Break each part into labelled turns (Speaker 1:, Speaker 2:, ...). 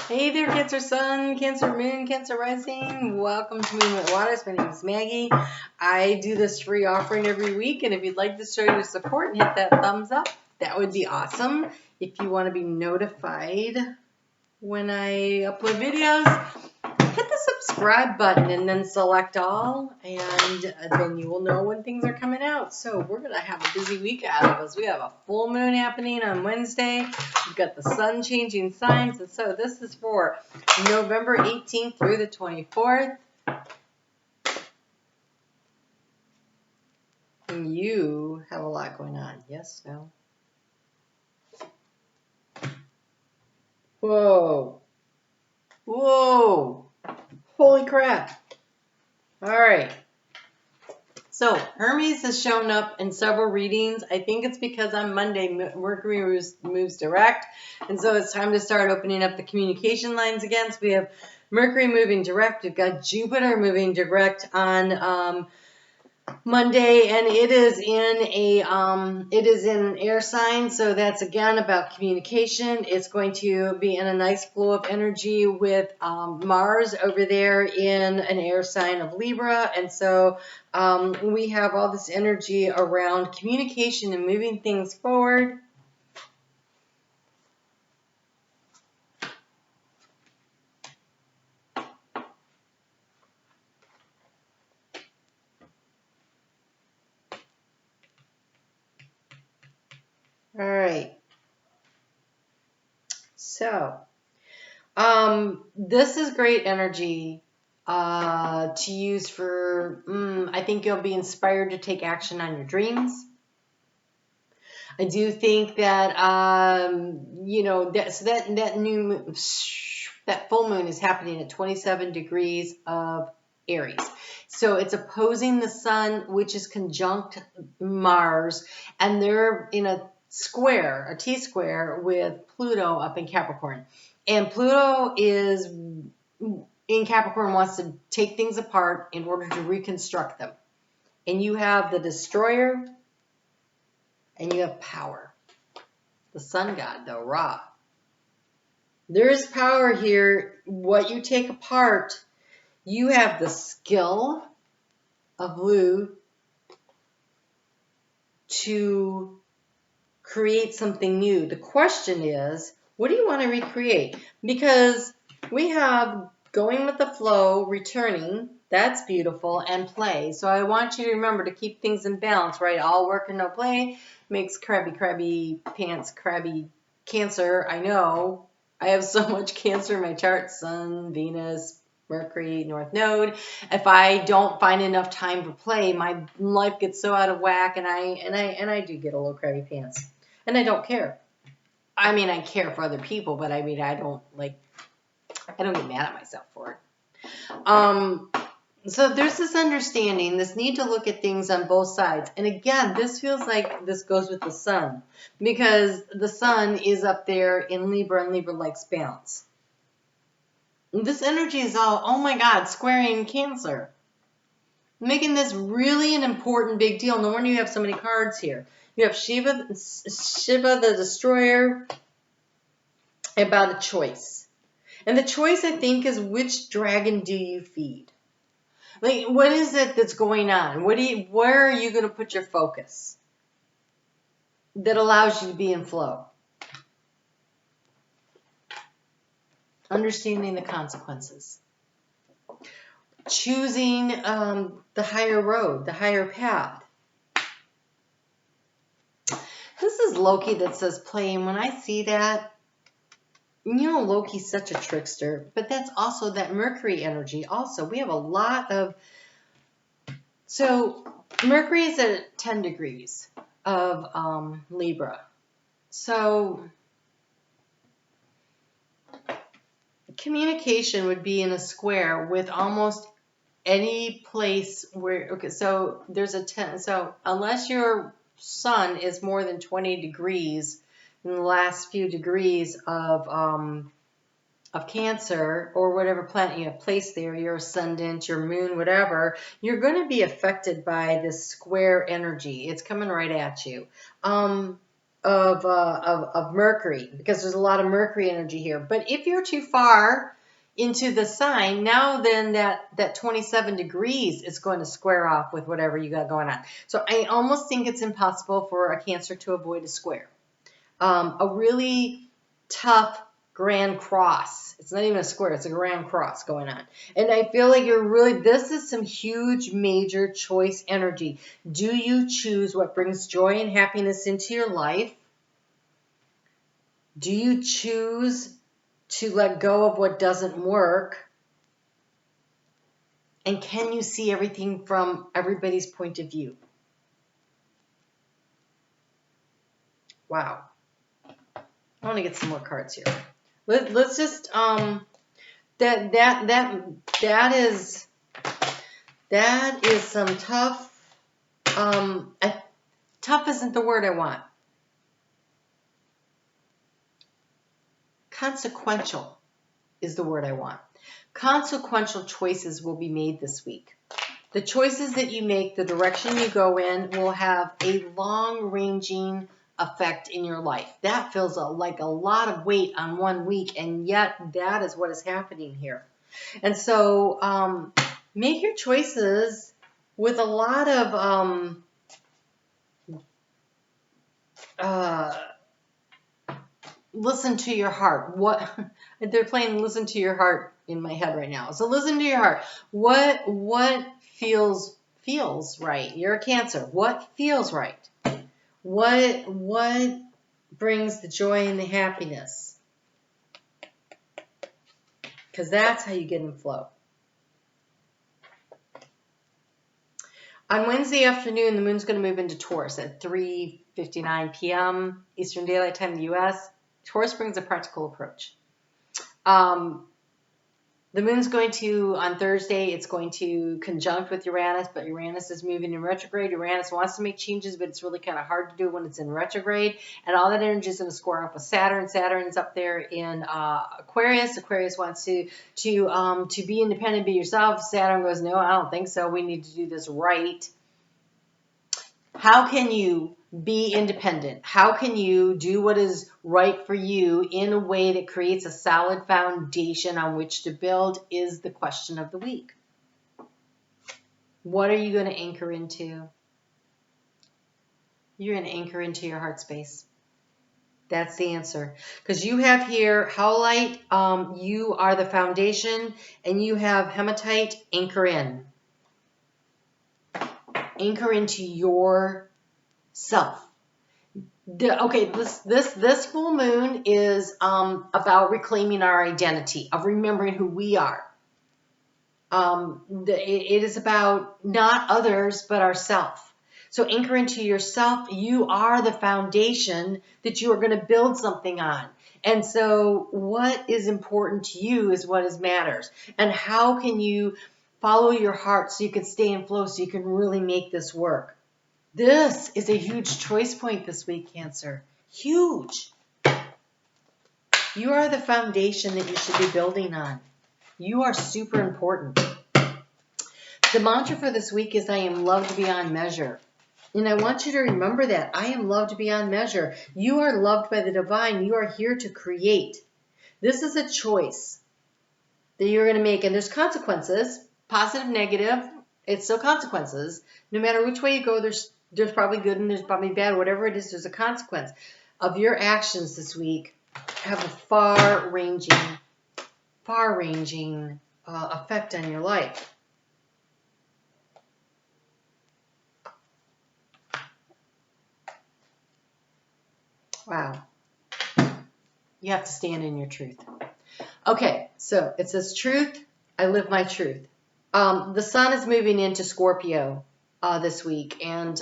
Speaker 1: Hey there, Cancer Sun, Cancer Moon, Cancer Rising. Welcome to Movement Waters. My name is Maggie. I do this free offering every week, and if you'd like to show your support and hit that thumbs up, that would be awesome. If you want to be notified when I upload videos, hit the subscribe button and then select all, and then you will know when things are coming out. So we're going to have a busy week ahead of us. We have a full moon happening on Wednesday. We've got the sun changing signs, and so this is for November 18th through the 24th. And you have a lot going on. Yes, no? Whoa. Whoa. Holy crap. All right. So Hermes has shown up in several readings. I think it's because on Monday Mercury moves direct, and so it's time to start opening up the communication lines again. So we have Mercury moving direct. We've got Jupiter moving direct on Monday, and it is in an air sign, so that's again about communication. It's going to be in a nice flow of energy with Mars over there in an air sign of Libra, and so we have all this energy around communication and moving things forward. All right. So, this is great energy to use for, I think you'll be inspired to take action on your dreams. I do think that, that full moon is happening at 27 degrees of Aries. So it's opposing the sun, which is conjunct Mars, and they're in a square, a T-square with Pluto up in Capricorn. And Pluto is in Capricorn, wants to take things apart in order to reconstruct them. And you have the destroyer, and you have power. The sun god, the Ra. There is power here. What you take apart, you have the skill of Lu to create something new. The question is, what do you want to recreate? Because we have going with the flow, returning, that's beautiful, and play. So I want you to remember to keep things in balance, right? All work and no play makes crabby pants, crabby Cancer. I know. I have so much Cancer in my chart. Sun, Venus, Mercury, North Node. If I don't find enough time for play, my life gets so out of whack, and I do get a little crabby pants. And I don't care. I mean, I care for other people, but I mean, I don't get mad at myself for it. So there's this understanding, this need to look at things on both sides. And again, this feels like this goes with the sun, because the sun is up there in Libra, and Libra likes balance. And this energy is all, oh my God, squaring Cancer. Making this really an important big deal. No wonder you have so many cards here. You have Shiva the Destroyer, about a choice. And the choice, I think, is which dragon do you feed? Like, what is it that's going on? Where are you going to put your focus that allows you to be in flow? Understanding the consequences. Choosing the higher road, the higher path. This is Loki that says play, and when I see that, you know, Loki's such a trickster, but that's also that Mercury energy also. We have a lot of, so Mercury is at 10 degrees of Libra. So communication would be in a square with almost any place where, okay, so there's a 10, so unless your sun is more than 20 degrees in the last few degrees of Cancer, or whatever planet you have placed there, your ascendant, your moon, whatever, you're going to be affected by this square energy. It's coming right at you. of Mercury, because there's a lot of Mercury energy here. But if you're too far into the sign, now then that 27 degrees is going to square off with whatever you got going on. So I almost think it's impossible for a Cancer to avoid a square. A really tough grand cross. It's not even a square, it's a grand cross going on. And I feel like this is some huge major choice energy. Do you choose what brings joy and happiness into your life? Do you choose to let go of what doesn't work? And can you see everything from everybody's point of view? Wow. I want to get some more cards here. Let's just that is some tough. Tough isn't the word I want. Consequential is the word I want. Consequential choices will be made this week. The choices that you make, the direction you go in, will have a long-ranging effect in your life. That feels like a lot of weight on one week, and yet that is what is happening here. And so make your choices with a lot of listen to your heart. What they're playing listen to your heart in my head right now. So listen to your heart. What feels right? You're a Cancer. What feels right? What brings the joy and the happiness? Because that's how you get in flow. On Wednesday afternoon, the moon's going to move into Taurus at 3:59 p.m. Eastern Daylight Time in the U.S. Taurus brings a practical approach. The moon's going to, on Thursday, it's going to conjunct with Uranus, but Uranus is moving in retrograde. Uranus wants to make changes, but it's really kind of hard to do when it's in retrograde. And all that energy is going to square up with Saturn. Saturn's up there in Aquarius. Aquarius wants to be independent, be yourself. Saturn goes, no, I don't think so. We need to do this right. How can you be independent? How can you do what is right for you in a way that creates a solid foundation on which to build is the question of the week. What are you going to anchor into? You're going to anchor into your heart space. That's the answer. Because you have here Howlite, you are the foundation, and you have Hematite, anchor in. Anchor into your self. Okay, this full moon is about reclaiming our identity, of remembering who we are. It is about not others, but ourself. So anchor into yourself. You are the foundation that you are going to build something on. And so what is important to you is what matters. And how can you follow your heart so you can stay in flow, so you can really make this work? This is a huge choice point this week, Cancer. Huge. You are the foundation that you should be building on. You are super important. The mantra for this week is I am loved beyond measure. And I want you to remember that. I am loved beyond measure. You are loved by the divine. You are here to create. This is a choice that you're going to make. And there's consequences, positive, negative. It's still consequences. No matter which way you go, there's probably good and there's probably bad. Whatever it is, there's a consequence of your actions this week. Have a far-ranging effect on your life. Wow. You have to stand in your truth. Okay, so it says truth, I live my truth. The sun is moving into Scorpio this week. And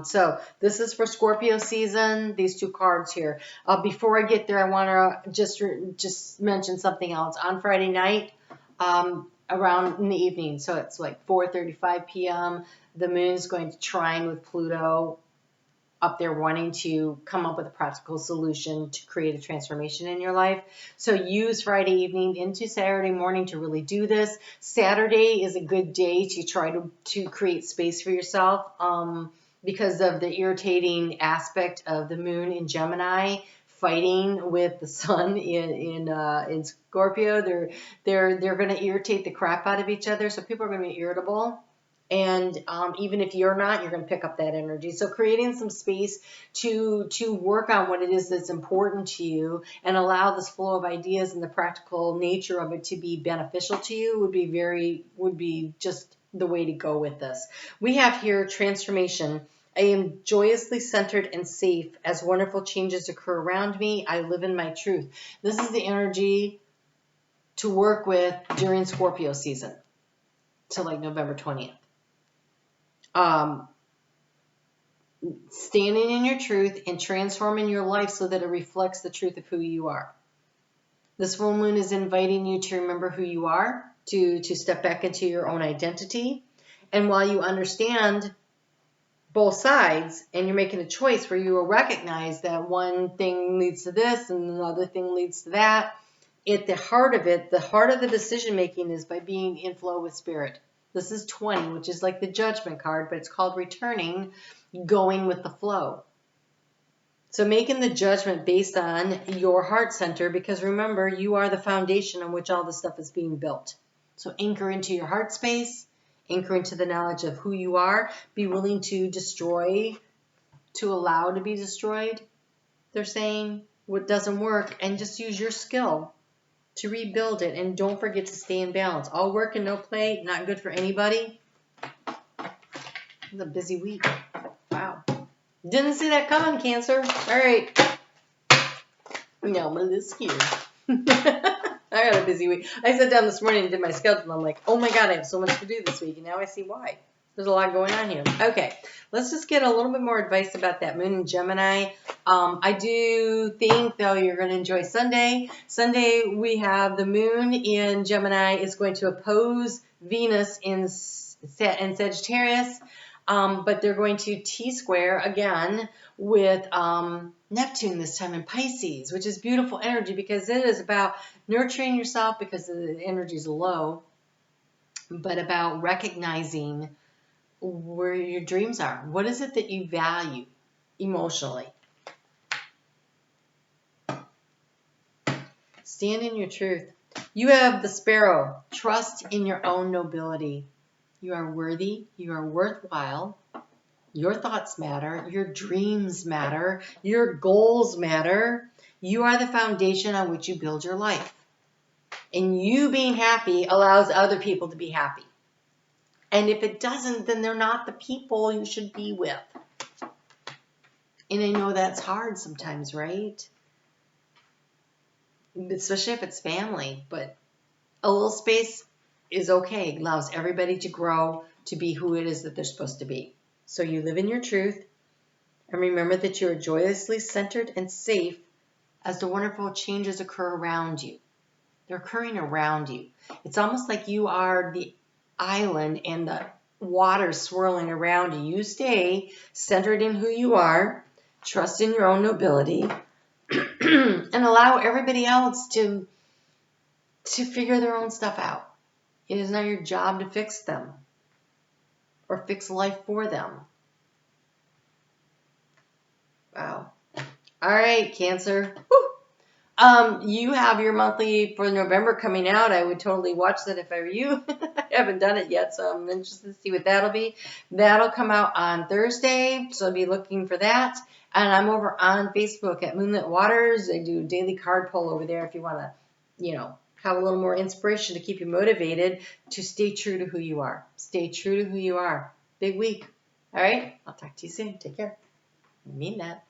Speaker 1: so this is for Scorpio season, these two cards here. Before I get there, I want to just mention something else. On Friday night, around in the evening, so it's like 4:35 p.m., the moon is going to trine with Pluto up there, wanting to come up with a practical solution to create a transformation in your life. So use Friday evening into Saturday morning to really do this. Saturday is a good day to try to create space for yourself. because of the irritating aspect of the moon in Gemini fighting with the sun in Scorpio. They're going to irritate the crap out of each other. So people are going to be irritable. And even if you're not, you're going to pick up that energy. So creating some space to work on what it is that's important to you and allow this flow of ideas and the practical nature of it to be beneficial to you would be just the way to go with this. We have here transformation. I am joyously centered and safe as wonderful changes occur around me. I live in my truth. This is the energy to work with during Scorpio season till like November 20th. Standing in your truth and transforming your life so that it reflects the truth of who you are. This full moon is inviting you to remember who you are, to step back into your own identity. And while you understand both sides and you're making a choice where you will recognize that one thing leads to this and another thing leads to that, at the heart of it, the heart of the decision making is by being in flow with spirit. This is 20, which is like the judgment card, but it's called returning, going with the flow. So making the judgment based on your heart center, because remember, you are the foundation on which all this stuff is being built. So anchor into your heart space, anchor into the knowledge of who you are, be willing to destroy, to allow to be destroyed. They're saying what doesn't work, and just use your skill to rebuild it. And don't forget to stay in balance. All work and no play, not good for anybody. It's a busy week. Wow. Didn't see that coming, Cancer. All right. No, I'm a little scared. I got a busy week. I sat down this morning and did my schedule, and I'm like, oh my God, I have so much to do this week. And now I see why. There's a lot going on here. Okay, let's just get a little bit more advice about that moon in Gemini. I do think, though, you're going to enjoy Sunday. Sunday, we have the moon in Gemini is going to oppose Venus in Sagittarius, but they're going to T-square again with Neptune this time in Pisces, which is beautiful energy because it is about nurturing yourself because the energy is low, but about recognizing where your dreams are. What is it that you value emotionally? Stand in your truth. You have the sparrow. Trust in your own nobility. You are worthy. You are worthwhile. Your thoughts matter. Your dreams matter. Your goals matter. You are the foundation on which you build your life. And you being happy allows other people to be happy. And if it doesn't, then they're not the people you should be with. And I know that's hard sometimes, right? Especially if it's family. But a little space is okay. It allows everybody to grow to be who it is that they're supposed to be. So you live in your truth. And remember that you are joyously centered and safe as the wonderful changes occur around you. They're occurring around you. It's almost like you are the island and the water swirling around you. You stay centered in who you are, trust in your own nobility, and allow everybody else to figure their own stuff out. It is not your job to fix them or fix life for them. Wow. All right, Cancer. Woo. You have your monthly for November coming out. I would totally watch that if I were you. I haven't done it yet, so I'm interested to see what that'll be. That'll come out on Thursday, so I'll be looking for that. And I'm over on Facebook at Moonlit Waters. I do daily card pull over there if you want to, have a little more inspiration to keep you motivated to stay true to who you are. Stay true to who you are. Big week. All right? I'll talk to you soon. Take care. I mean that.